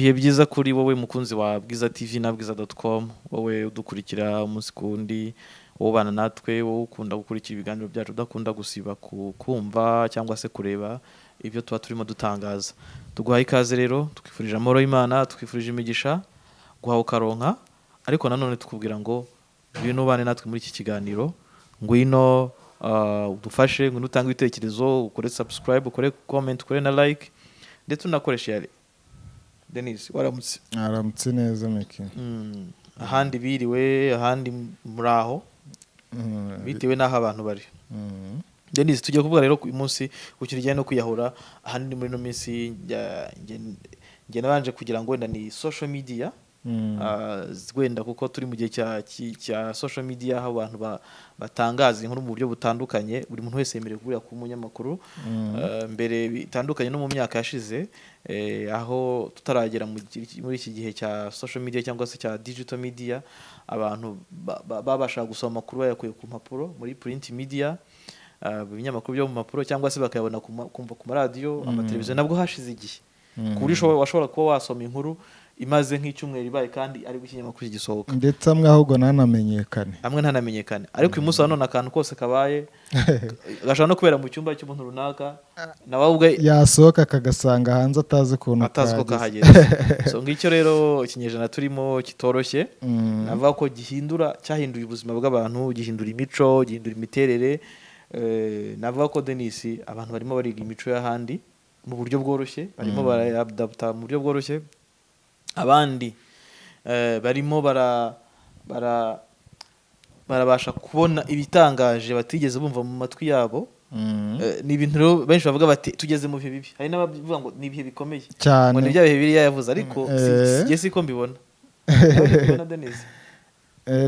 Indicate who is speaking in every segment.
Speaker 1: ibihe byiza kuri wowe mukunzi wa Bwiza TV na bwiza.com, wowe udukurikira umunsi kundi, wowe ubana natwe, wowe ukunda gukurikira ibiganiro byacu, udakunda gusiba kumva cyangwa se kureba ibyo tuba turimo dutangaza. Tuguhaye ikaze rero, twifurije amahoro y'Imana, twifurije imigisha, guhawe karonka, ariko nanone tukubwira ngo ngwino ubane natwe muri iki kiganiro, ngwino udufashe, ngwino utange ibitekerezo, ukore subscribe, ukore comment, ukore na like, ndetse unakore share. Denis, waramutse?
Speaker 2: Aramutse neza Meki.
Speaker 1: Ahandi biriwe, ahandi muraho, bitewe n'aho abantu bari. Denis, tujye kuvuga rero uyu munsi ukirijyanye no kwiyahura. Ahandi muri no minsi nge nabanje kugira ngo wenda ni social media, wenda kuko turi mu gihe cya social media, aho abantu batangaza inkuru mu buryo butandukanye. Buri muntu wese yemerewe kuburira ku munyamakuru, mbere bitandukanye no mu myaka yashize, aho tutaragera muri iki gihe cya social media cyangwa se cya digital media. Abantu babasha gusoma amakuru bayakuye ku mpapuro muri print media, ibinyamakuru byo mu mpapuro, cyangwa se bakayabona kumva ku maradiyo, amateleviziyo. Nabwo hashize igihe ku buryo washobora kuba wasoma inkuru imaze nk'icyumweru ibaye kandi ari ikinyamakuru gisohoka, ndetse
Speaker 2: amwe ahubwo ntanamenyekane.
Speaker 1: Ariko uyu munsi none akantu kose kabaye gashobora no kubera mu cyumba cy'umuntu runaka, nawe ubwe
Speaker 2: yasohoka akagasanga hanze atazi ko
Speaker 1: kahageze. So ngicyo rero ikinyejana turimo kitoroshye, navuga ko cyahinduye ubuzima bw'abantu, gihindura imico, gihindura imiterere. Navuga ko Denis, abantu barimo bariga imico y'ahandi mu buryo bworoshye, barimo barayadapta mu buryo bworoshye. Abandi barimo barabasha kubona ibitangaje batigeze bumva mu matwi yabo. Ni ibintu rero benshi bavuga bati tugeze mu bihe bibi. Hari n'abavuga ngo ni ibihe bikomeye cyane, ngo ni bya bihe biri yavuze, ariko siko mbibona. Denis,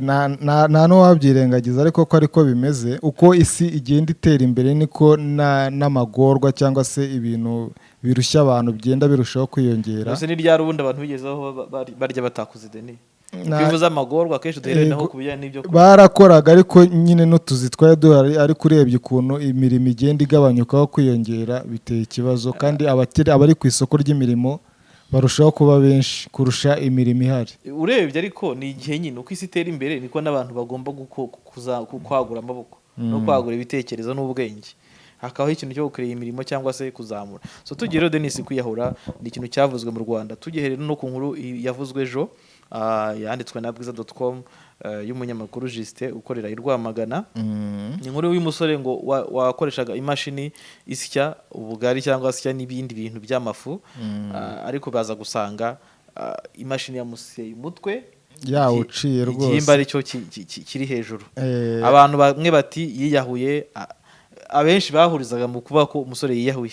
Speaker 2: nta n'uwabyirengagiza, ariko ko ariko bimeze. Uko isi igenda itera imbere, niko n'amagorwa cyangwa se ibintu birushya abantu bigenda birushaho kwiyongera.
Speaker 1: Ese ni ryari ubundi abantu bigezeho barya batakuze Denis? Bivuze amagorwa akenshi duhereye naho kubijyanye n'ibyo
Speaker 2: barakoraga, ariko nyine n'utuzi twari duhari, ariko urebye ukuntu imirimo igenda igabanyukaho kwiyongera, biteye ikibazo. Kandi abari ku isoko ry'imirimo barushaho kuba benshi kurusha imirimo ihari.
Speaker 1: Urebye ariko ni igihe nyine uko isi itera imbere, niko n'abantu bagomba kwagura amaboko no kwagura ibitekerezo n'ubwenge, hakabaho ikintu cyo gukorera imirimo cyangwa se kuzamura. So tugiye rero Denis, kwiyahura ni ikintu cyavuzwe mu Rwanda. Tugiye no ku nkuru yavuzwe ejo, yanditswe na bwiza.com, y'umunyamakuru Justin ukorera i Rwamagana. Ni inkuru y'umusore ngo wakoreshaga imashini isya ubugari cyangwa isya n'ibindi bintu by'amafu, ariko baza gusanga imashini yamuseye umutwe,
Speaker 2: yawuciye rwose,
Speaker 1: igihimba aricyo kiri hejuru. Abantu bamwe bati yiyahuye, abenshi bahurizaga mu kuba ko umusore yiyahuye,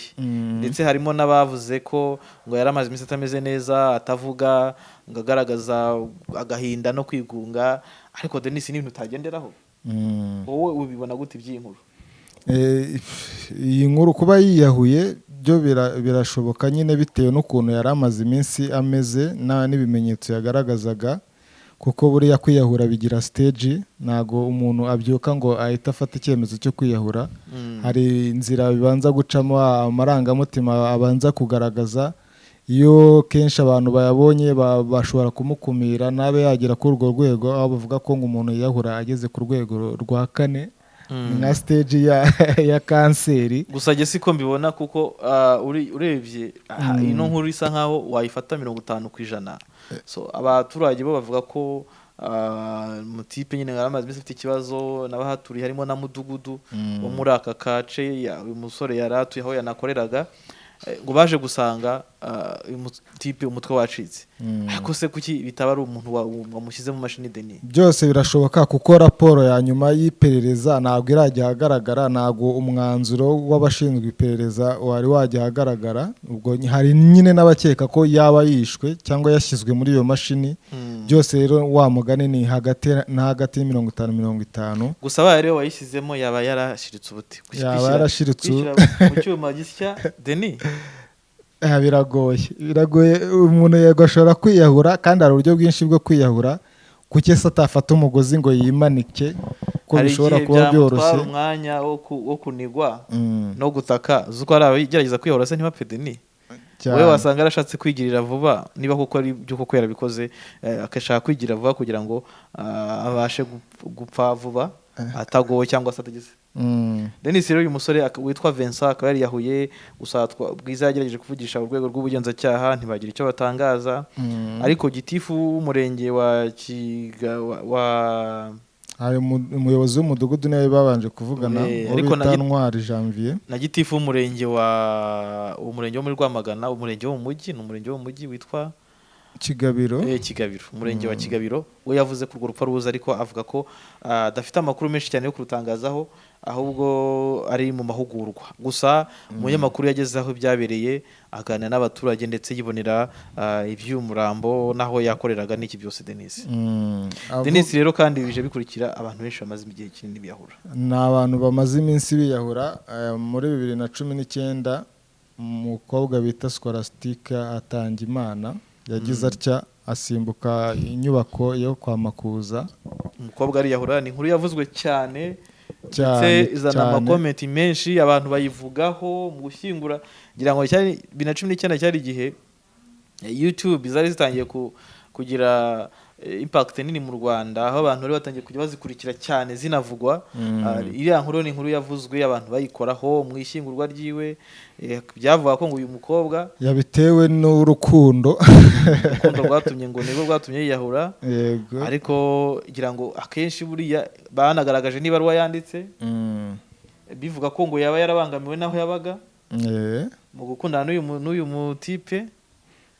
Speaker 1: ndetse harimo n'abavuze ko ngo yaramaze iminsi atameze neza, atavuga, ngo agaragaza agahinda no kwigunga. Ariko Denis, ni ibintu utagenderaho. Wowe ubibona gute iby'iyi nkuru?
Speaker 2: Iyi nkuru kuba yiyahuye byo birashoboka nyine, bitewe n'ukuntu yari amaze iminsi ameze n'ibimenyetso yagaragazaga, kuko buriya kwiyahura bigira stage. Ntago umuntu abyuka ngo ahita afata icyemezo cyo kwiyahura. Hari inzira bibanza gucamo, amarangamutima abanza kugaragaza. Iyo kenshi abantu bayabonye bashobora kumukumira nabe yagera kuri urwo rwego, aho bavuga ko ngo umuntu yiyahura ageze ku rwego rwa 4, nka stage ya kanseri.
Speaker 1: Gusa jye siko mbibona, kuko urebye ino nkuru isa nkaho wayifata 50%. So abaturage bo bavuga ko mutipe nyine ngaramaze bise ifite ikibazo, n'abahaturiye harimo na mudugudu wo muri aka kace uyu musore yaratuye aho yanakoreraga, ngo baje gusanga tipe umutwe wacitse. Ariko se kuki bitaba ari umuntu wamushyize mu mashini Denis?
Speaker 2: Byose birashoboka, kuko raporo ya nyuma y'iperereza ntabwo irajya ahagaragara. Ntabwo umwanzuro w'abashinzwe iperereza wari wajya ahagaragara. Ubwo hari nyine n'abakeka ko yaba yishwe cyangwa yashyizwe muri iyo mashini. Byose rero wa mugani ni hagati y'50-50.
Speaker 1: Gusa abaye rero wayishyizemo yaba yarashiritse ubuti,
Speaker 2: yaba yarashiritse
Speaker 1: mu cyuma gisya Denis.
Speaker 2: Biragoye umuntu yego ashobora kwiyahura, kandi hari uburyo bwinshi bwo kwiyahura. Kuki se atafata umugozi ngo yimanike, ko bishobora kuba byoroshye?
Speaker 1: Hari umwanya wo kunigwa no gutaka, zuko ari abigerageza kwiyahura se ntibapfe Denis. wowe wasanga arashatse kwigirira vuba niba koko ari byo koko yarabikoze akashaka kwigira vuba kugira ngo abashe gupfa vuba atagowe cyangwa se atagize. Denis rero uyu musore witwa Vincent akaba yari yahuye gusa Bwiza yagerageje kuvugisha urwego rw'ubugenzacyaha ntibagira icyo batangaza, ariko gitifu w'umurenge wa
Speaker 2: hari umuyobozi w'umudugudu nawe babanje kuvugana ariko na Ntwari Janvier
Speaker 1: na gitifu w'umurenge wo muri Rwamagana, umurenge wo mu mujyi, n'umurenge wo mu mujyi witwa
Speaker 2: Kigabiro.
Speaker 1: Kigabiro, umurenge wa Kigabiro. We yavuze ko urwo rupfa ruza, ariko avuga ko adafite amakuru menshi cyane yo kurutangazaho, ahubwo ari mu mahugurwa. Gusa umunyamakuru yageze aho byabereye aganira n'abaturage ndetse yibonera iby'umurambo naho yakoreraga n'iki byose. Denis rero kandi bije bikurikira abantu benshi bamaze igihe kinini biyahura.
Speaker 2: Ni abantu bamaze iminsi biyahura. Muri 2019 umukobwa bita Scholastica Atangimana yagize atya asimbuka inyubako yo kwa Makuza.
Speaker 1: Umukobwa ariyahura, ni inkuru yavuzwe cyane ndetse izana amakomenti menshi, abantu bayivugaho mu gushyingura. Ngira ngo 2019 cyari igihe YouTube zari zitangiye kugira impact nini mu Rwanda, aho abantu bari batangiye kujya bazikurikira cyane zinavugwa. Iriya nkuru ni inkuru yavuzwe, abantu bayikoraho mu ishyingurwa ryiwe. Byavuga ko ngo uyu mukobwa
Speaker 2: yabitewe n'urukundo
Speaker 1: rwatumye ngo nibwo rwatumye yiyahura. Ariko ngira ngo akenshi buriya banagaragaje n'ibaruwa yanditse bivuga ko ngo yaba yarabangamiwe naho yabaga mu gukundana n'uyu mutipe.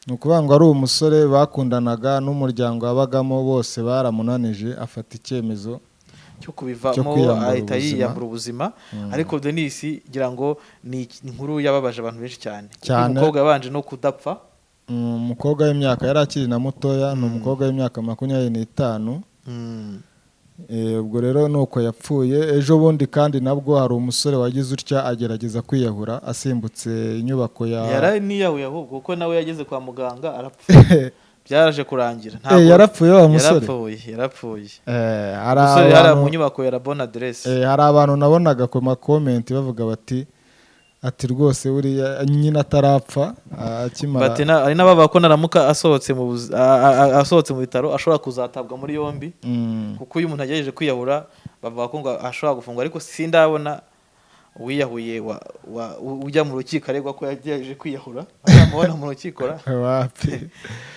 Speaker 2: Ni ukuvuga ngo ari umusore bakundanaga n'umuryango wabagamo, bose baramunanije afata icyemezo
Speaker 1: cyo kubivamo ahita yiyambura ubuzima. Ariko Denis ngira ngo ni inkuru yababaje abantu benshi cyane. Umukobwa yabanje no kudapfa.
Speaker 2: Umukobwa w'imyaka yari akiri na mutoya, ni umukobwa w'imyaka 25. Ubwo rero nuko yapfuye. Ejo bundi kandi nabwo hari umusore wagize utya agerageza kwiyahura asimbutse inyubako
Speaker 1: yara niyahuye, ahubwo kuko nawe yageze kwa muganga arapfa. Byaraje kurangira
Speaker 2: yarapfuye wa musore.
Speaker 1: Yarapfuye hari mu nyubako ya Bonne Adresse.
Speaker 2: Hari abantu nabonaga ku ma comment bavuga ati rwose uriya nyina atarapfa akimara.
Speaker 1: Ari n'ababa ko naramuka asohotse mu bitaro ashobora kuzatabwa muri yombi, kuko uyu muntu yagejeje kwiyahura bavuga ko ngo ashobora gufungwa. Ariko sindabona uwiyahuye ujya mu rukiko aregwa ko yagejeje kwiyahura, amubona mu rukiko
Speaker 2: wapi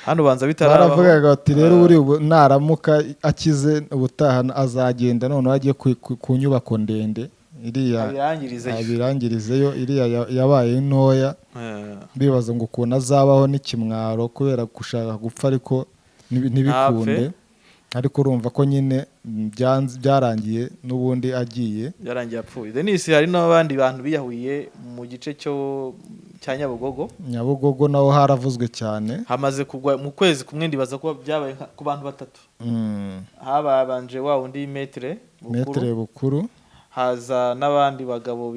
Speaker 1: hano banza bitarabaho.
Speaker 2: baravugaga ati rero uri naramuka akize ubutaha azagenda none agiye ku nyubako ndende iriya abirangirizeyo, iriya yabaye ntoya. Bibaza ngo ukuntu azabaho n'ikimwaro kubera gushaka gupfa ariko ntibikunde. Ariko urumva ko nyine byarangiye n'ubundi agiye,
Speaker 1: byarangiye apfuye. Denis hari n'abandi bantu biyahuye mu gice cya Nyabugogo naho haravuzwe cyane. Hamaze kugwa mu kwezi kumwe, ndibaza ko byabaye ku bantu 3. Habanje wa undi metre bukuru, haza n'abandi bagabo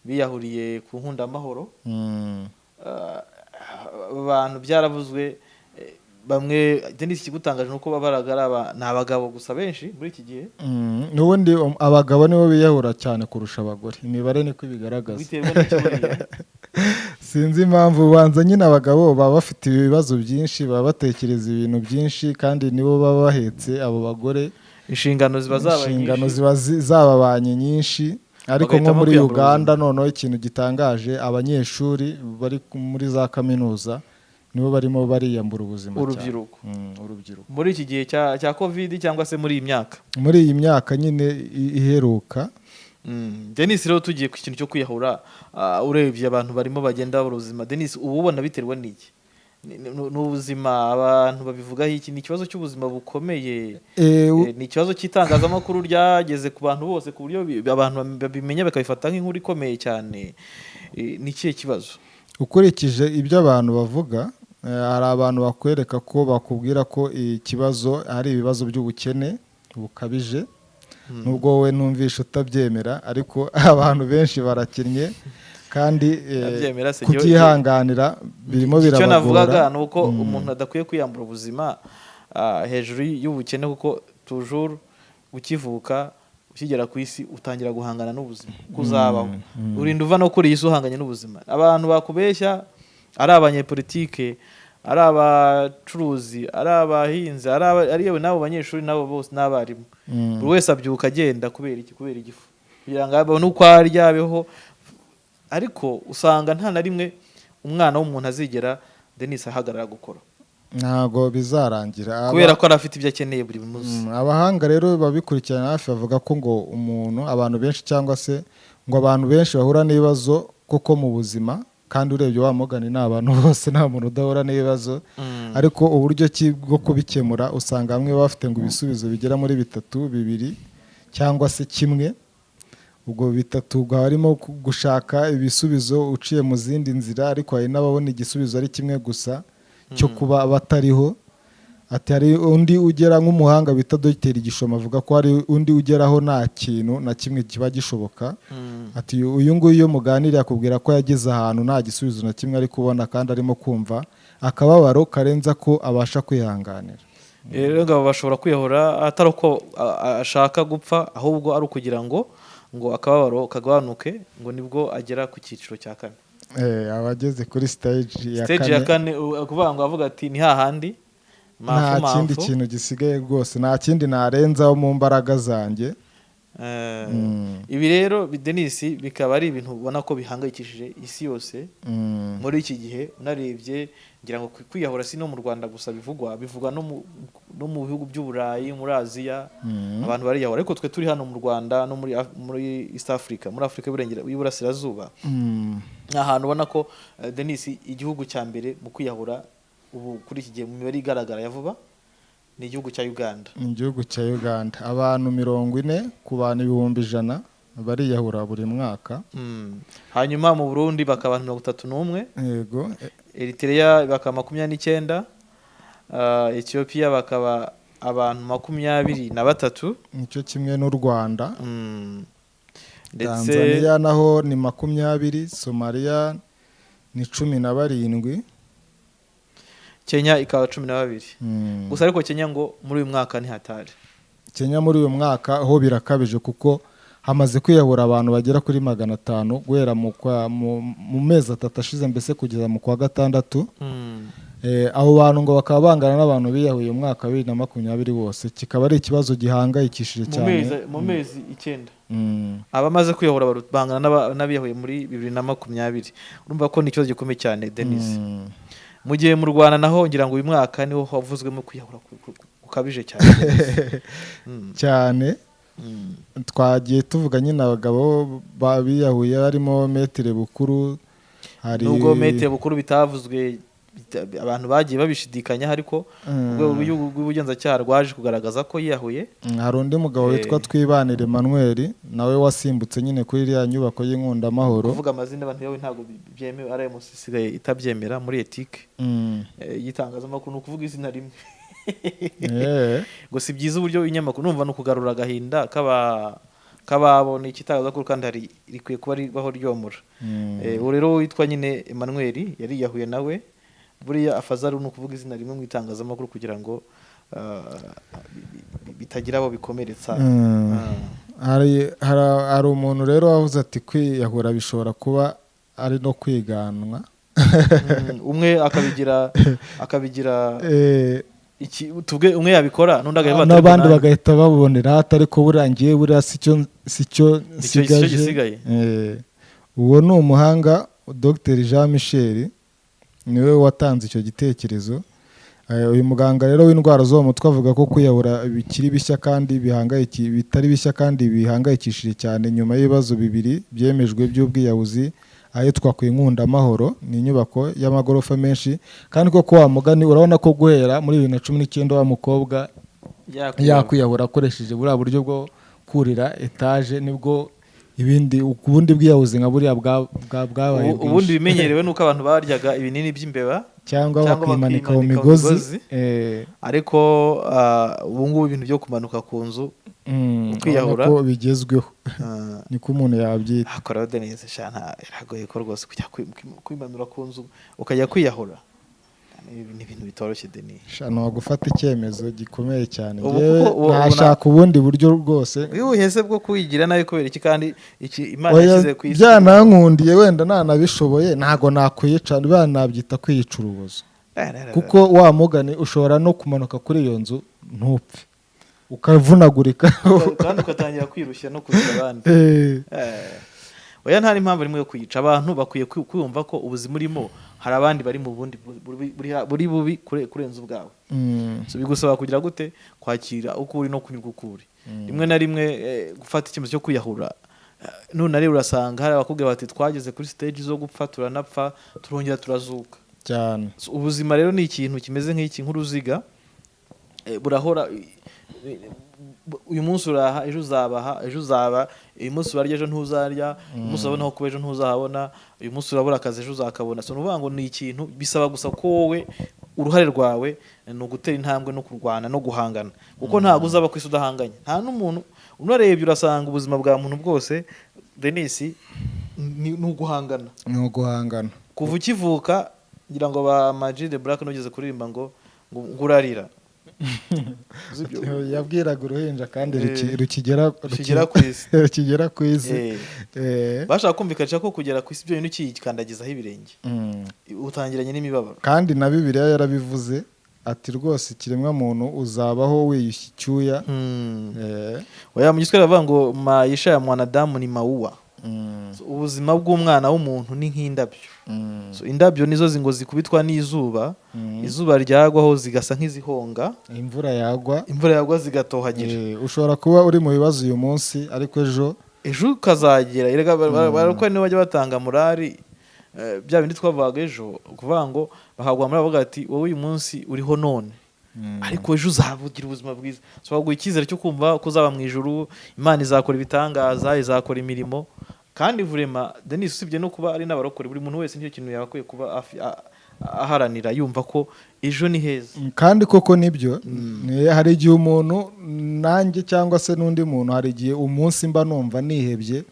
Speaker 1: biyahuriye ku Nkundamahoro. Abantu byaravuzwe bamwe. Denis kigutangaje nuko babaragara ni abagabo gusa benshi muri iki gihe.
Speaker 2: N'ubundi abagabo nibo biyahura cyane kurusha abagore, imibare niko ibigaragaza. Sinzi impamvu. Banza nyine abagabo baba bafite ibibazo byinshi, baba batekereza ibintu byinshi, kandi nibo baba bahetse abo bagore. Inshingano ziba zababanye nyinshi. Ariko nko muri Uganda noneho ikintu gitangaje, abanyeshuri bari muri za kaminuza nibo barimo bariyambura ubuzima.
Speaker 1: Urubyiruko muri iki gihe cya Covid cyangwa se muri iyi myaka
Speaker 2: nyine iheruka.
Speaker 1: Denis rero tugiye ku kintu cyo kwiyahura, urebye abantu barimo bagenda ubuzima. Denis ubu ubona biterwa n'iki? N'ubuzima abantu babivugaho iki? Ni ikibazo cy'ubuzima bukomeye, ni ikibazo cy'itangazamakuru ryageze ku bantu bose ku buryo abantu babimenya bakabifata nk'inkuru ikomeye cyane. Ni ikihe kibazo?
Speaker 2: Ukurikije ibyo abantu bavuga, hari abantu bakwereka ko bakubwira ko ikibazo ari ibibazo by'ubukene bukabije. Nubwo wowe numvisha utabyemera, ariko abantu benshi barakinnye kandi kutihanganira birimo birabagora.
Speaker 1: Icyo navugaga ni uko umuntu adakwiye kwiyambura ubuzima hejuru y'ubukene, kuko toujours ukivuka ukigera ku isi utangira guhangana n'ubuzima kuzabaho. Urinda uva no kuri iyi si uhanganye n'ubuzima. Abantu bakubeshya ari abanyepolitike, ari abacuruzi, ari abahinzi, ari yewe n'abo banyeshuri nabo bose n'abarimu. Buri wese abyuka agenda kubera igifu kugira ngo abone uko aryabeho, ariko usanga nta na rimwe umwana w'umuntu azigera Denis ahagarara gukora.
Speaker 2: Ntago bizarangira
Speaker 1: kubera ko arafite ibyo akeneye buri munsi.
Speaker 2: Abahanga rero babikurikirana hafi bavuga ko ngo abantu benshi cyangwa se ngo abantu benshi bahura n'ibibazo koko mu buzima, kandi urebye wa mugani n'abantu bose nta muntu udahura n'ibibazo, ariko uburyo bwo kubikemura usanga bamwe bafite ngo ibisubizo bigera muri 3, 2 cyangwa se 1. Ubwo 3 harimo gushaka ibisubizo uciye mu zindi nzira, ariko hari n'ababona igisubizo ari kimwe gusa cyo kuba batariho. Ati hari undi ugera nk'umuhanga bita Dr. Gishoma avuga ko hari undi ugeraho nta kintu na kimwe kiba gishoboka. Ati uyu nguyu iyo muganira akubwira ko yageze ahantu nta gisubizo na kimwe ari kubona, kandi arimo kumva akababaro karenza ko abasha kwihanganira.
Speaker 1: Rero ngabo bashobora kwiyahura atari uko ashaka gupfa, ahubwo ari ukugira ngo akababaro kagabanuke, ngo nibwo agera ku cyiciro cya 4.
Speaker 2: Abageze kuri stage ya
Speaker 1: 4 ukuvuga ngo avuga ati ni hahandi
Speaker 2: nta kindi kintu gisigaye rwose, nta kindi narenzaho mu mbaraga zanjye.
Speaker 1: Ibi rero Denis bikaba ari ibintu ubona ko bihangayikishije isi yose muri iki gihe. Unarebye ngira ngo kwiyahura si no mu Rwanda gusa bivugwa no mu bihugu by'Uburayi, muri Aziya abantu bariyahura, ariko twe turi hano mu Rwanda no muri East Africa, muri Afrika y'Iburasirazuba, ahantu ubona ko Denis igihugu cya mbere mu kwiyahura ubu kuri iki gihe mu mibare igaragara ya vuba ni igihugu cya Uganda.
Speaker 2: Igihugu cya Uganda abantu 40 ku bantu 100,000 bariyahura buri mwaka.
Speaker 1: Hanyuma mu Burundi bakaba 31.
Speaker 2: Yego.
Speaker 1: Eritrea bakaba 29. Ethiopia bakaba abantu 23.
Speaker 2: Nicyo kimwe n'u Rwanda. Tanzania naho ni 20. Somalia ni 17.
Speaker 1: Kenya ikaba 12. Gusa ariko Kenya ngo muri uyu mwaka ni hatari.
Speaker 2: Kenya muri uyu mwaka ho birakabije, kuko hamaze kwiyahura abantu bagera kuri 500 guhera mu mezi 3 ashize, mbese kugeza mu kwa 6. Abo bantu ngo bakaba bangana n'abantu biyahuye mu mwaka 2020 bose. Kikaba ari ikibazo gihangayikishije cyane
Speaker 1: mu mezi 9. Abamaze kwiyahura bangana n'abiyahuye muri 2020. Urumva ko ni ikibazo gikomeye cyane Denis. Mu gihe mu Rwanda naho ngira ngo uyu mwaka niho havuzwemo kwiyahura kukabije cyane.
Speaker 2: Cyane. Twagiye tuvuga nyine abagabo babiyahuye harimo Metere Bukuru, hari
Speaker 1: nubwo Metere Bukuru bitavuzwe abantu bagiye babishidikanya, ariko urwego rw'ubugenzacyaha rwaje kugaragaza ko yiyahuye.
Speaker 2: Hari undi mugabo witwa Twibanire Emmanuel nawe wasimbutse nyine kuri iriya nyubako y'Inkunda Amahoro.
Speaker 1: Kuvuga amazina abantu yawe ntabwo byemewe, ari musigaye itabyemera muri ethique yitangazamakuru, no kuvuga izina rimwe. Ngo si byiza uburyo inyamakuru numva no kugarura agahinda kababona ikitangazamakuru, kandi hari rikwiye kuba ribaho ryomura. Ubu rero witwa nyine Emmanuel yari yahuye nawe, buriya afazaru no kuvuga izina rimwe mu itangazamakuru kugira ngo bitagira abo bikomeretsa.
Speaker 2: Hari umuntu rero wavuze ati kwiyahura bishobora kuba ari no kwiganwa.
Speaker 1: Umwe akabigira tuvuge umwe yabikora
Speaker 2: n'abandi bagahita babonera atari ko burangiye buriya sicyo nsigaje. Uwo ni umuhanga Dr. Jean Michel, niwe watanze icyo gitekerezo. Uyu muganga rero w'indwara zo mu mutwe avuga ko kwiyahura bitari bishya kandi bihangayikishije cyane nyuma y'ibibazo 2 byemejwe by'ubwiyahuzi ahitwa ku Inkunda Amahoro. Ni inyubako y'amagorofa menshi, kandi koko wa mugani urabona ko guhera muri 2019 wa mukobwa yakwiyahura akoresheje buriya buryo bwo kurira etage, nibwo ubundi bwiyahuzi nka buriya bwabaye.
Speaker 1: Ubundi bimenyerewe nuko abantu baryaga ibinini by'imbeba
Speaker 2: cyangwa bakimanika mu migozi,
Speaker 1: ariko ubu ngubu ibintu byo kumanuka ku nzu kwiyahura
Speaker 2: ko bigezweho niko umuntu yabyita.
Speaker 1: Akora neza cyane, iragoye ko rwose kujya kwimanura ku nzu ukajya kwiyahura. ni ibintu bitoroshye Denis.
Speaker 2: shano gufata icyemezo gikomeye cyane
Speaker 1: Ubu
Speaker 2: yewe
Speaker 1: kuko
Speaker 2: nashaka ubundi buryo rwose
Speaker 1: wihese bwo kwigira nawe kubera iki kandi iki Imana yashyize ku isi
Speaker 2: byanankundiye wenda nanabishoboye ntago nakwiyica banabyita kwiyica urubozo kuko wa mugani ushobora no kumanuka kuri iyo nzu ntupfe ukavunagurika
Speaker 1: kandi ugatangira kwirushya no kugira abandi. Oya nta n'impamvu rimwe yo kwiyica. Abantu bakwiye kwumva ko ubuzima urimo hari abandi bari mu bundi buri bubi kurenza ubwawe. So bigusaba kugira gute kwakira uko uri no kunyurwa uko uri. Rimwe na rimwe gufata icyemezo cyo kwiyahura none rero urasanga hari abakubwira bati twageze kuri stage zo gupfa turanapfa turongera turazuka
Speaker 2: cyane.
Speaker 1: Ubuzima rero ni ikintu kimeze nk'iki nk'uruziga burahora. Uyu munsi uraha ejo uzabaha ejo uzaba uyu munsi urarya ejo ntuzarya uyu munsi urabona aho kuba ejo ntuzahabona uyu munsi urabura akazi ejo uzakabona. So nuvuga ngo ni ikintu bisaba gusa ko wowe uruhare rwawe ni ugutera intambwe no kurwana no guhangana kuko ntabwo uzaba ku isi udahanganye. Nta n'umuntu unarebye urasanga ubuzima bwa muntu bwose Denis ni uguhangana kuva ukivuka ngira ngo ba Majid Black nugeze kuririmba ngo urarira
Speaker 2: yabwiraga uruhinja kandi rukigera ku isi
Speaker 1: bashaka kumvikanisha ko kugera ku isi byo bintu ukikandagizaho ibirenge utangiranye n'imibabaro.
Speaker 2: kandi na Bibiliya yarabivuze ati rwose ikiremwa muntu uzabaho wiyushya icyuya.
Speaker 1: Oya mu giswahili bavuga ngo maisha ya mwanadamu ni maua. Ubuzima bw'umwana w'umuntu ni nk'indabyo. Indabyo nizo zingo zikubitwa n'izuba, izuba ryagwaho zigasa nk'izihonga, imvura yagwa zigatohagira.
Speaker 2: Ushobora kuba uri mu bibazo uyu munsi ariko ejo
Speaker 1: ukazagera. Barakora niba bajya batanga morali bya bindi twavugaga ejo kuvuga ngo bahagwa muri avuga ati wowe uyu munsi uriho none ariko ejo uzavugira ubuzima bwiza. So baguha icyizere cyo kumva ko uzaba mu ijuru, Imana izakora ibitangaza, izakora imirimo. Kandi vurema Denis usibye no kuba ari n'abarokore buri muntu wese nicyo kintu yakwiye kuba aharanira yumva ko ejo ni heza.
Speaker 2: kandi koko nibyo hari igihe umuntu nanjye cyangwa se n'undi muntu hari igihe umunsi mba numva nihebye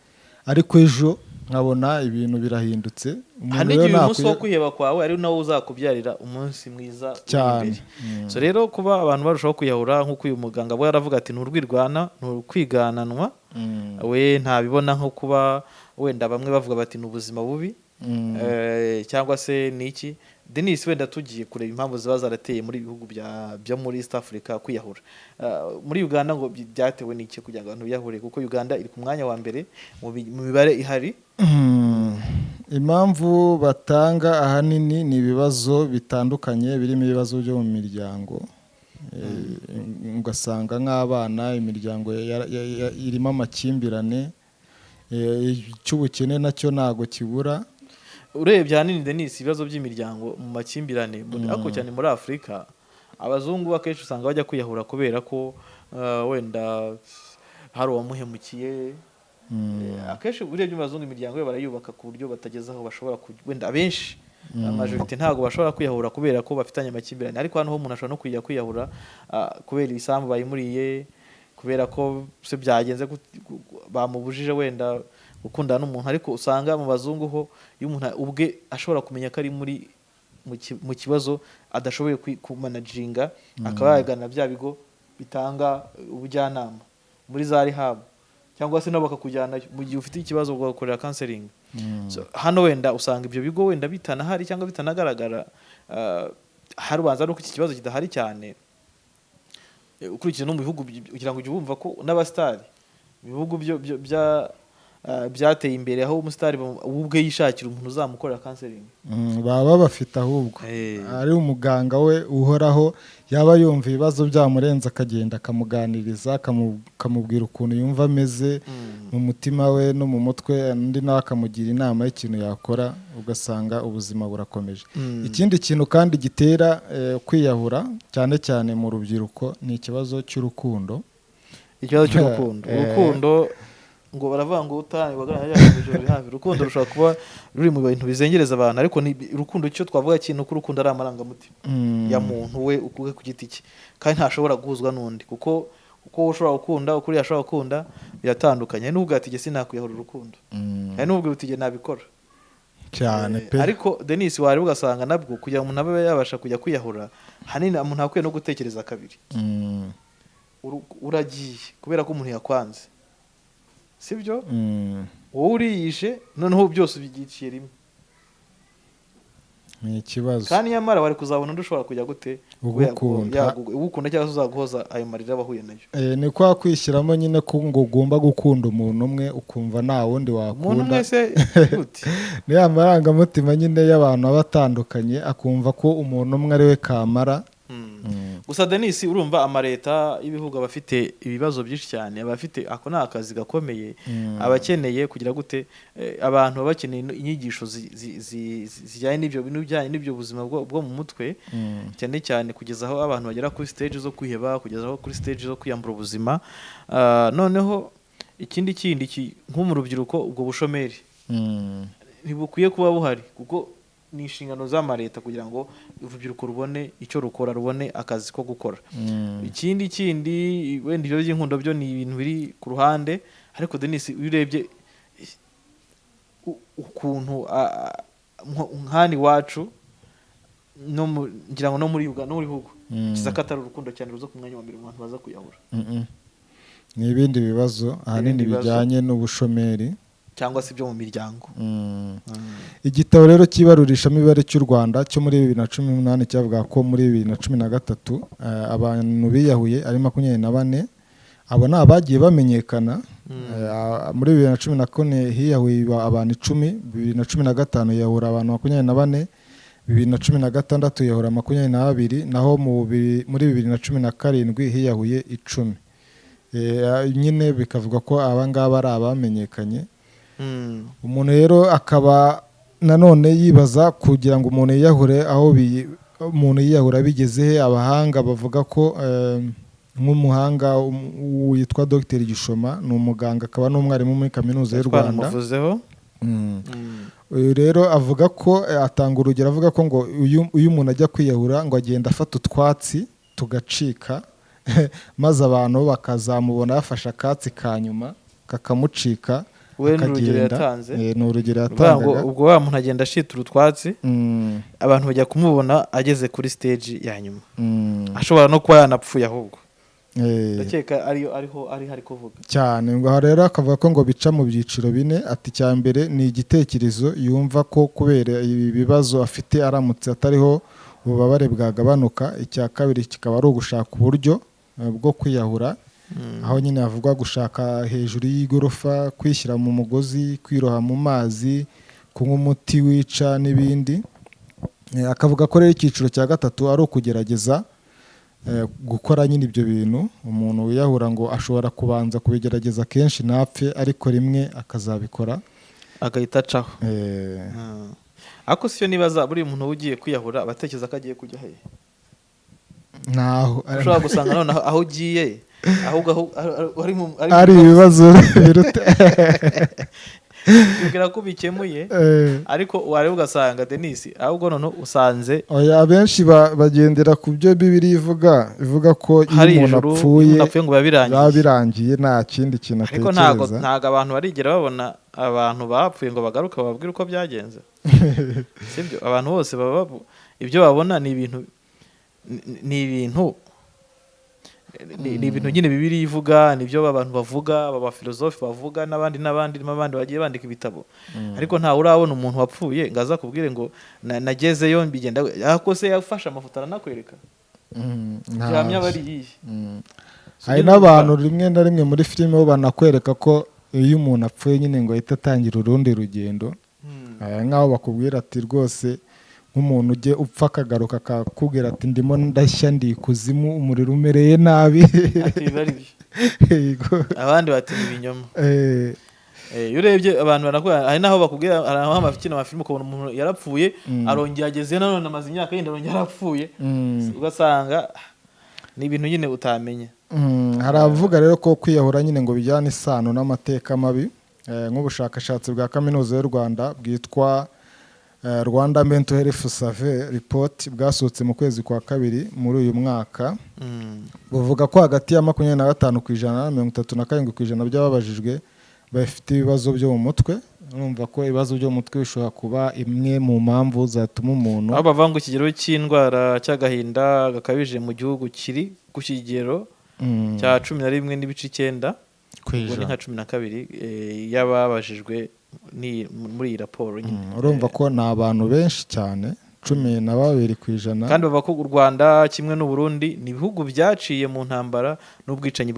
Speaker 2: ariko ejo nkabona ibintu birahindutse.
Speaker 1: Hari igihe umunsi wo kwiheba kwawe ari nawo uzakubyarira umunsi mwiza cyane. So rero kuba abantu barushaho kwiyahura nk'uko uyu muganga bwo yaravuga ati nturwirwana nturukwigananwa we ntabibona nko kuba wenda bamwe bavuga bati ni ubuzima bubi cyangwa se niki. Denis wenda tugiye kureba impamvu ziba zarateye muri bihugu bya muri East Africa kwiyahura. Muri Uganda ngo byatewe n'iki kugira ngo abantu biyahure kuko Uganda iri ku mwanya wa mbere mu mibare ihari.
Speaker 2: Impamvu batanga ahanini ni ibibazo bitandukanye birimo ibibazo byo mu miryango. Ugasanga nk'abana imiryango irimo amakimbirane, cy'ubukene nacyo ntago kibura.
Speaker 1: Urebye ahanini Denis ibibazo by'imiryango mu makimbirane ariko cyane muri Afrika abazungu akenshi usanga bajya kwiyahura kubera ko wenda hari uwamuhemukiye. Akenshi urebye abazungu imiryango yabo barayubaka ku buryo batagezaho bashobora wenda abenshi majorite ntago bashobora kwiyahura kubera ko bafitanye amakimbirane. Ariko hano ho umuntu ashobora no kujya kwiyahura kubera ibisambu bayimuriye, kubera ko se byagenze bamubujije wenda gukundana n'umuntu. Ariko usanga mu bazungu ho iyo umuntu ubwe ashobora kumenya ko ari mu kibazo adashoboye kumanaginga akaba yagana bya bigo bitanga ubujyanama muri za rehab cyangwa se nabo bakakujyana mu gihe ufite ikibazo ugakorera counseling. So hano wenda usanga ibyo bigo wenda bitanahari cyangwa bitanagaragara. Hari ubanza nuko iki kibazo kidahari cyane ukurikije no mu bihugu kugira ngo ujye wumva ko n'abastari ibihugu byateye imbere aho umusitari ubwe yishakira umuntu uzamukorera counseling
Speaker 2: baba bafite ahubwo ari umuganga we uhoraho yaba yumva ibibazo byamurenza akagenda akamuganiriza akamubwira ukuntu yumva ameze mu mutima we no mu mutwe, undi nawe akamugira inama y'ikintu yakora ugasanga ubuzima burakomeje. Ikindi kintu kandi gitera kwiyahura cyane cyane mu rubyiruko ni ikibazo cy'urukundo.
Speaker 1: Urukundo ngo baravuga ngo utani wagaranya y'ijoro hafi. Urukundo rushobora kuba ruri mu bintu bizengereza abantu ariko ni urukundo cyo twavuga kintu ko urukundo ari amarangamutima ya muntu we ukuge ku giti cye kandi ntashobora guhuzwa n'undi kuko uko ushobora gukunda ukuri yashobora gukunda biratandukanye. N'ubwo ati gese nakwiyahura urukundo hari n'ubwo utige nabikora
Speaker 2: cyane pe.
Speaker 1: ariko Denis wari ugasanga nabwo kugira ngo umuntu abe yabasha kujya kwiyahura hanini umuntu akwiye no gutekereza kabiri. Uragiye kubera ko umuntu yakwanze, sibyo? Wowe uriyishe noneho byose ubigiciye rimwe,
Speaker 2: ni ikibazo.
Speaker 1: kandi nyamara bari kuzabona undi ushobora kujya gute ugukunda cyangwa uzaguhoza ayo marira bahuye nayo.
Speaker 2: Ni kwa kwishyiramo nyine ko ngo ugomba gukunda umuntu umwe ukumva nta wundi wakunda.
Speaker 1: Umuntu mwese gute?
Speaker 2: Ni ya marangamutima nyine y'abantu batandukanye, akumva ko umuntu umwe ari we kamara.
Speaker 1: Gusa Denis urumva amareta y'ibihugu abafite ibibazo byinshi cyane, abafite ako ni akazi gakomeye, abakeneye kugira gute abantu bakeneye inyigisho zijyanye n'ibyo bintu bijyanye n'ibyo buzima bwo mu mutwe, cyane cyane kugeza aho abantu bagera kuri stage zo kwiheba, kugeza aho kuri stage zo kwiyambura ubuzima. Noneho ikindi nko mu rubyiruko ubwo bushomeri ntibukwiye kuba buhari, kuko ni inshingano z'amareta kugira ngo urubyiruko rubone icyo rukora, rubone akazi ko gukora. Ikindi wenda ibyo by'inkundo byo ni ibintu biri ku ruhande, ariko Denis urebye ukuntu nk'ani wacu ngira ngo no muri Uganda no muri bihugu kizakatara urukundo cyane ruzo ku mwanya wa mbere mu bantu baza kwiyahura.
Speaker 2: Ni ibindi bibazo ahanini bijyanye n'ubushomeri
Speaker 1: cyangwa se byo mu miryango.
Speaker 2: Igitabo rero cy'ibarurishamibare cy'u Rwanda cyo muri 2018 cyavuga ko muri 2013 abantu biyahuye ari 24. Abo ni abagiye bamenyekana. Muri 2014 hiyahuye abantu 10, 2015 yahura abantu 24, 2016 yahura 22, naho muri 2017 hiyahuye 10. Nyine bikavuga ko abangaba ari abamenyekanye. Umuntu rero akaba nanone yibaza kugira ngo umuntu yiyahure aho umuntu yiyahura bigeze he. Abahanga bavuga ko nk'umuhanga witwa Dr Gishoma, ni umuganga akaba n'umwarimu muri kaminuza y'u Rwanda. Uyu rero avuga ko atanga urugero, avuga ko ngo uyu umuntu ajya kwiyahura ngo agenda afata utwatsi tugacika maze abantu bakazamubona yafashe akatsi ka nyuma kakamucika.
Speaker 1: We n'urugero yatanze.
Speaker 2: Ni urugero yatangaga.
Speaker 1: Ubwo wa muntu agenda ashitura utwatsi, abantu bajya kumubona ageze kuri stage ya nyuma, ashobora no kuba yanapfuye ahubwo. Ndakeka ari hari kuvuga
Speaker 2: cyane ngo rero akavuga ko ngo bica mu byiciro bine. Ati cya mbere ni igitekerezo yumva ko kubera ibi bibazo afite aramutse atariho ububabare bwagabanuka. Icya kabiri kikaba ari ugushaka uburyo bwo kwiyahura, aho nyine havugwa gushaka hejuru y'igorofa, kwishyira mu mugozi, kwiroha mu mazi, kunywa umuti wica n'ibindi. Akavuga ko rero icyiciro cya gatatu ari ukugerageza gukora nyine ibyo bintu. Umuntu wiyahura ngo ashobora kubanza kubigerageza kenshi ntapfe, ariko rimwe akazabikora
Speaker 1: agahita acaho. Ariko siyo nibaza buri muntu ugiye kwiyahura abatekereza ko agiye kujya he.
Speaker 2: Naho
Speaker 1: ushobora gusanga none aho ugiye ahubwo
Speaker 2: ari ibibazo biruta
Speaker 1: kugira ko bikemuye. Ariko wari ugasanga Denis ahubwo none usanze
Speaker 2: abenshi bagendera ku byo Bibiliya ivuga ko iyo umuntu apfuye
Speaker 1: ngo birangiye
Speaker 2: nta kindi kintu atekereza.
Speaker 1: Ariko ntago abantu barigera babona abantu bapfuye ngo bagaruka bababwire uko byagenze. Sibyo, abantu bose baba ibyo babona ni ibintu nyine Bibiliya ivuga, nibyo abantu bavuga, abafilozofi bavuga, n'abandi bagiye bandika ibitabo. Ariko nta urabona umuntu wapfuye ngo aza kubwire ngo nagezeyo mbigenda, ako se yafashe amafoto aranakwereka. Byamya bari yihe.
Speaker 2: Hari n'abantu rimwe na rimwe muri filime bo banakwereka ko iyo umuntu apfuye nyine ngo ahita atangira urundi rugendo. Nk'aho bakubwira ati rwose nk'umuntu ujye upfa akagaruka akakubwira ati ndimo ndashya ndi ikuzimu, umuriro umereye nabi.
Speaker 1: Abandi bati ni ibinyoma. Iyo urebye abantu barakora, hari naho bakubwira, hari aho bafite amafilime ukabona umuntu yarapfuye arongera ageze nanone amaze imyaka yindi arongera yarapfuye, ugasanga ni ibintu nyine utamenya.
Speaker 2: Hari abavuga rero ko kwiyahura nyine ngo bijyana isano n'amateka mabi. Nk'ubushakashatsi bwa kaminuza y'u Rwanda bwitwa Rwanda Mental Health Survey Report bwasohotse mu kwezi kwa kabiri muri uyu mwaka. Buvuga ko hagati ya 25% na 37% by'ababajijwe bafite ibibazo byo mu mutwe. Urumva ko ibibazo byo mu mutwe bishobora kuba imwe mu mpamvu zatuma umuntu,
Speaker 1: aho bavuga ngo ikigero cy'indwara cy'agahinda gakabije mu gihugu kiri ku kigero cya 11.9%, ubwo ni nka 12 y'ababajijwe muri iyi raporo nyine.
Speaker 2: urumva ko ni abantu benshi cyane, 12%.
Speaker 1: kandi bavuga ko u Rwanda kimwe n'u Burundi ni ibihugu byaciye mu ntambara n'ubwicanyi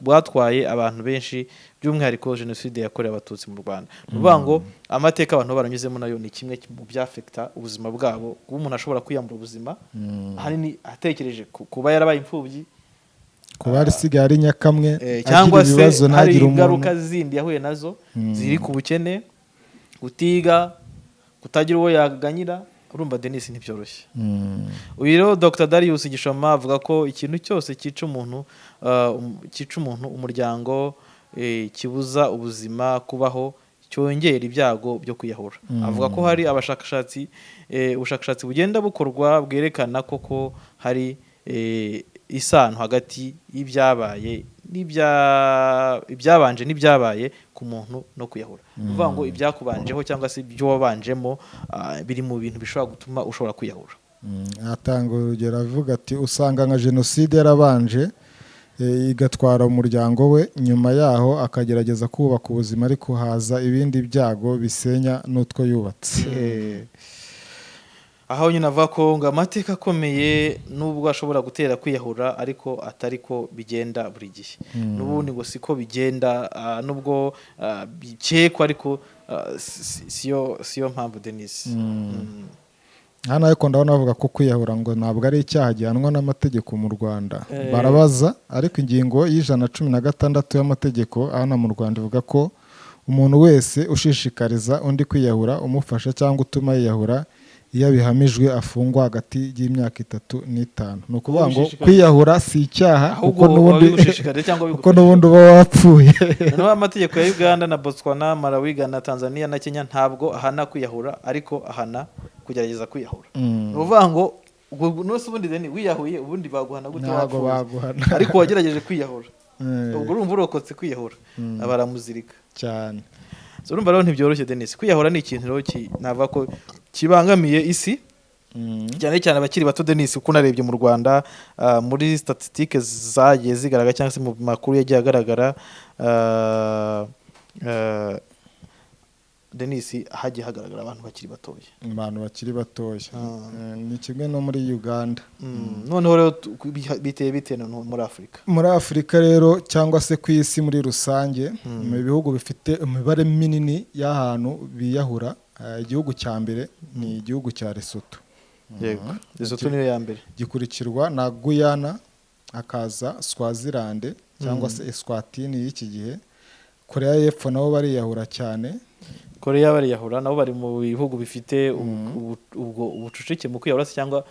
Speaker 1: bwatwaye abantu benshi, by'umwihariko jenoside yakorewe abatutsi mu Rwanda. Uvuga ngo amateka abantu baranyuzemo nayo ni kimwe mu byafekta ubuzima bwabo, kuba umuntu ashobora kwiyambura ubuzima ahanini atekereje kuba yarabaye imfubyi,
Speaker 2: kuba arisigaye ari nyakamwe,
Speaker 1: cyangwa
Speaker 2: agira ibibazo
Speaker 1: se hari
Speaker 2: ntagire umuntu.
Speaker 1: ingaruka zindi yahuye nazo ziri ku bukene, kutiga, kutagira uwo yaganyira. Urumva Denis ntibyoroshye. Uyu rero Dr Darius Gishoma avuga ko ikintu cyose cyica umuntu umuryango, kibuza ubuzima kubaho, cyongera ibyago byo kwiyahura. Avuga ko hari ubushakashatsi bugenda bukorwa bwerekana koko hari isano hagati y'ibyabaye ibyabanje n'ibyabaye ku muntu no kwiyahura. Uvuga ngo ibyakubanjeho cyangwa se ibyo wabanjemo biri mu bintu bishobora gutuma ushobora kwiyahura.
Speaker 2: Atanga urugero avuga ati usanga nka jenoside yarabanje igatwara umuryango we, nyuma yaho akagerageza kubaka ubuzima ariko haza ibindi byago bisenya n'utwo yubatse.
Speaker 1: Aho nyine avuga ko ngo amateka akomeye nubwo ashobora gutera kwiyahura ariko atari ko bigenda buri gihe. N'ubundi ngo siko bigenda, nubwo bikekwa ariko siyo mpamvu Denis.
Speaker 2: Hano ariko ndabona bavuga ko kwiyahura ngo ntabwo ari icyaha gihanwa n'amategeko mu Rwanda. Barabaza, ariko ingingo y'116 y'amategeko hano mu Rwanda ivuga ko umuntu wese ushishikariza undi kwiyahura, umufasha cyangwa utuma yiyahura, iyo bihamijwe afungwa hagati y'imyaka 3 n'5. Ni ukuvuga ngo kwiyahura si icyaha kuko n'ubundi uba wapfuye.
Speaker 1: Noneho amategeko ya Uganda na Botswana, Malawi, Ghana, Tanzania na Kenya ntabwo ahana kwiyahura, ariko ahana kugerageza kwiyahura. Ni ukuvuga ngo nose ubundi deni wiyahuye ubundi baguhana gute wapfuye, ariko wagerageje kwiyahura ubwo urumva urokotse kwiyahura abaramuzirika
Speaker 2: cyane.
Speaker 1: Urumva rero ntibyoroshye Denis. Kwiyahura ni ikintu rero nava ko kibangamiye isi, cyane cyane abakiri bato Denis. Uko narebye mu Rwanda muri statistiques zagiye zigaragara cyangwa se mu makuru yagiye agaragara, Denis hagiye hagaragara abantu bakiri batoya. Ni kimwe no muri Uganda. Noneho rero biteye bite muri Afurika?
Speaker 2: Muri Afurika rero cyangwa se ku isi muri rusange, mu bihugu bifite imibare minini y'ahantu biyahura, igihugu cya mbere ni igihugu cya Lesotho.
Speaker 1: Yego, Lesotho niyo ya mbere.
Speaker 2: Gikurikirwa na Guyana, hakaza Swaziland cyangwa se Eswatini y'iki gihe. Korea y'Epfo nabo bariyahura cyane.
Speaker 1: Korea bariyahura nabo bari mu bihugu bifite ubwo ubucucike mu kwiyahura cyangwa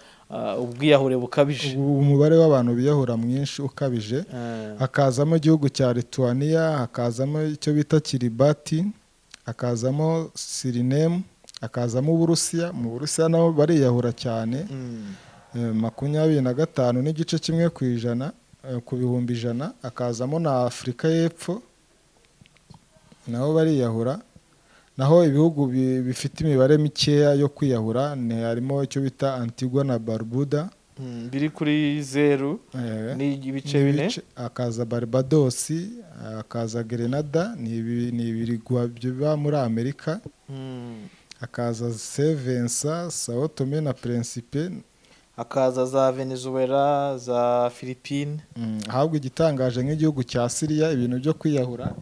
Speaker 1: ubwiyahure bukabije,
Speaker 2: umubare w'abantu biyahura mwinshi ukabije. Hakazamo igihugu cya Lithuania, hakazamo icyo bita Kiribati, hakazamo Suriname, hakazamo Uburusiya. Mu Burusiya nabo bariyahura cyane, 25.1% ku bihumbi 100. Hakazamo na Afurika y'Epfo nabo bariyahura. Naho ibihugu bifite imibare mikeya yo kwiyahura harimo icyo bita Antigua na Barbuda,
Speaker 1: biri kuri 0 ni ibice 4.
Speaker 2: Akaza Barbados, akaza Grenada, ni ibirwa biba muri Amerika. Akaza Saint-Vincent, Sao Tome na Principe.
Speaker 1: Akaza za Venezuela, za Philippines.
Speaker 2: Ahubwo igitangaje nk'igihugu cya Syria, ibintu byo kwiyahura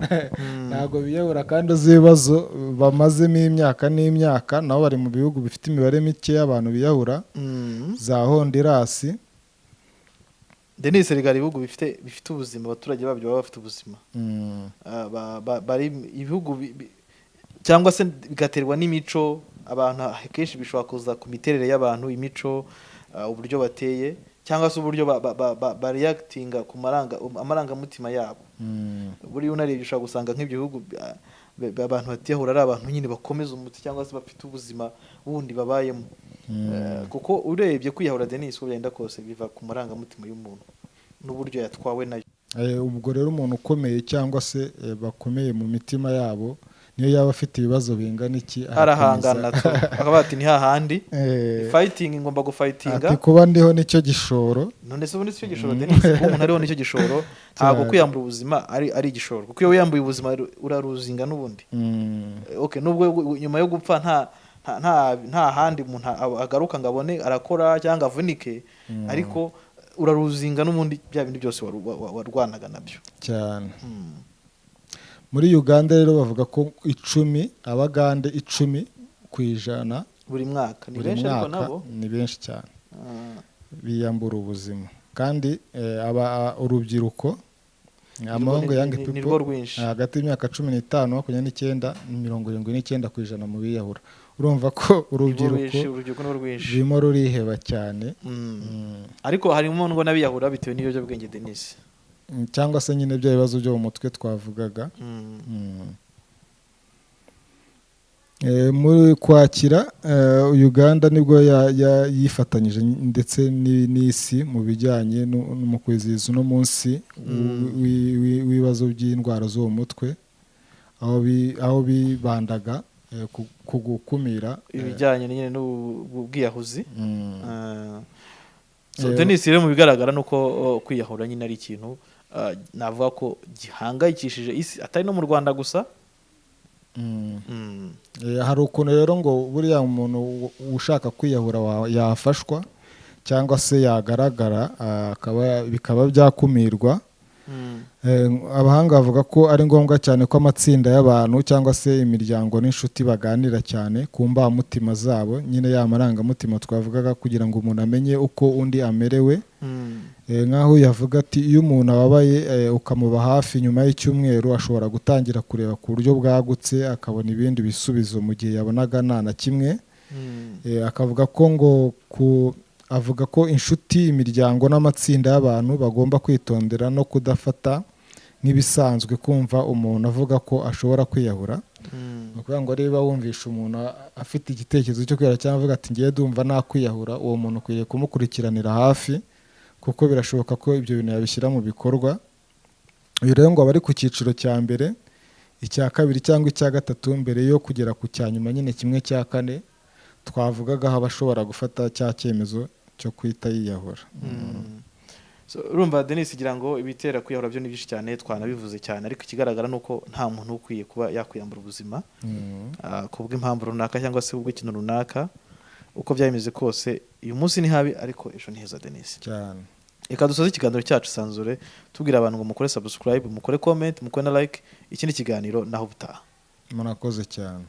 Speaker 2: ntabwo biyahura kandi uzi ibibazo bamazemo imyaka n'imyaka. Nabo bari mu bihugu bifite imibare mike y'abantu biyahura, za Honduras.
Speaker 1: Denis, rigari ibihugu bifite ubuzima, abaturage babyo baba bafite ubuzima. Bari ibihugu cyangwa se bigaterwa n'imico. Abantu kenshi bishobora kuza ku miterere y'abantu, imico, uburyo bateye, cyangwa se uburyo bareactinga ku amarangamutima yabo. Buri unarebye ushobora gusanga nk'ibihugu abantu batiyahura ari abantu nyine bakomeza umuti cyangwa se bafite ubuzima bundi babayemo. Kuko urebye kwiyahura Denis uko byenda kose biva ku marangamutima y'umuntu n'uburyo yatwawe nayo.
Speaker 2: ubwo rero umuntu ukomeye cyangwa se bakomeye mu mitima yabo niyo yaba afite ibibazo bingana iki
Speaker 1: arahangana akaba ati ni hahandi fighting ngomba gufightinga
Speaker 2: ati kuba ndiho nicyo gishoro
Speaker 1: none se ubundi cyo gishoro Denis umuntu ariho nicyo gishoro ntabwo kwiyambura ubuzima ari igishoro kuko iyo wiyambuye ubuzima uraruzinga n'ubundi okay nubwo nyuma yo gupfa nta handi umuntu agaruka ngabone arakora cyangwa avunike ariko uraruzinga n'ubundi bya bindi byose warwanaga nabyo
Speaker 2: cyane muri Uganda rero bavuga ko abagande 10%
Speaker 1: buri mwaka ni benshi ariko nabo
Speaker 2: ni benshi cyane biyambura ubuzima kandi urubyiruko amahongo yange people hagati y'imyaka 15 na 29 79% mu biyahura urumva ko urubyiruko rurimo ruriheba cyane
Speaker 1: ariko harimo ngo nabiyahura bitewe n'ibiyobyabwenge Denis
Speaker 2: cyangwa se nyine bya bibazo byo mu mutwe twavugaga muri Kwakira Uganda nibwo yifatanyije ndetse n'isi mu bijyanye no kwizihiza uno munsi w'ibibazo by'indwara zo mu mutwe aho bibandaga ku gukumira
Speaker 1: ibijyanye nyine n'ubwiyahuzi Denis rero mu bigaragara nuko kwiyahura nyine ari ikintu navuga ko gihangayikishije isi atari no mu Rwanda gusa
Speaker 2: hari ukuntu rero ngo buriya umuntu ushaka kwiyahura yafashwa cyangwa se yagaragara bikaba byakumirwa abahanga bavuga ko ari ngombwa cyane ko amatsinda y'abantu cyangwa se imiryango n'inshuti baganira cyane ku mbamutima zabo nyine ya marangamutima twavugaga kugira ngo umuntu amenye uko undi amerewe nk'aho yavuga ati iyo umuntu ababaye ukamuba hafi nyuma y'icyumweru ashobora gutangira kureba ku buryo bwagutse akabona ibindi bisubizo mu gihe yabonaga nta na kimwe akavuga ko avuga ko inshuti imiryango n'amatsinda y'abantu bagomba kwitondera no kudafata nk'ibisanzwe kumva umuntu avuga ko ashobora kwiyahura ni ukuvuga ngo niba wumvisha umuntu afite igitekerezo cyo kwiyahura cyangwa avuga ati ngiye ndumva nakwiyahura uwo muntu ukwiriye kumukurikiranira hafi kuko birashoboka ko ibyo bintu yabishyira mu bikorwa uyu rero ngo aba ari ku cyiciro cya mbere icya kabiri cyangwa icya gatatu mbere yo kugera ku cya nyuma nyine 1/4 twavugaga aho abashobora gufata cya cyemezo cyo kwita yiyahura
Speaker 1: urumva Denis igira ngo ibitera kwiyahura byo ni byinshi cyane twanabivuze cyane ariko ikigaragara nuko nta muntu ukwiye kuba yakwiyambura ubuzima kubw'impamvu runaka cyangwa se ubw'ikintu runaka uko byameze kose uyu munsi ni habi ariko ejo ni heza Denis
Speaker 2: cyane
Speaker 1: reka dusoze ikiganiro cyacu sanzure tubwira abantu ngo mukore subscribe mukore comment mukore na like ikindi kiganiro naho butaha
Speaker 2: murakoze cyane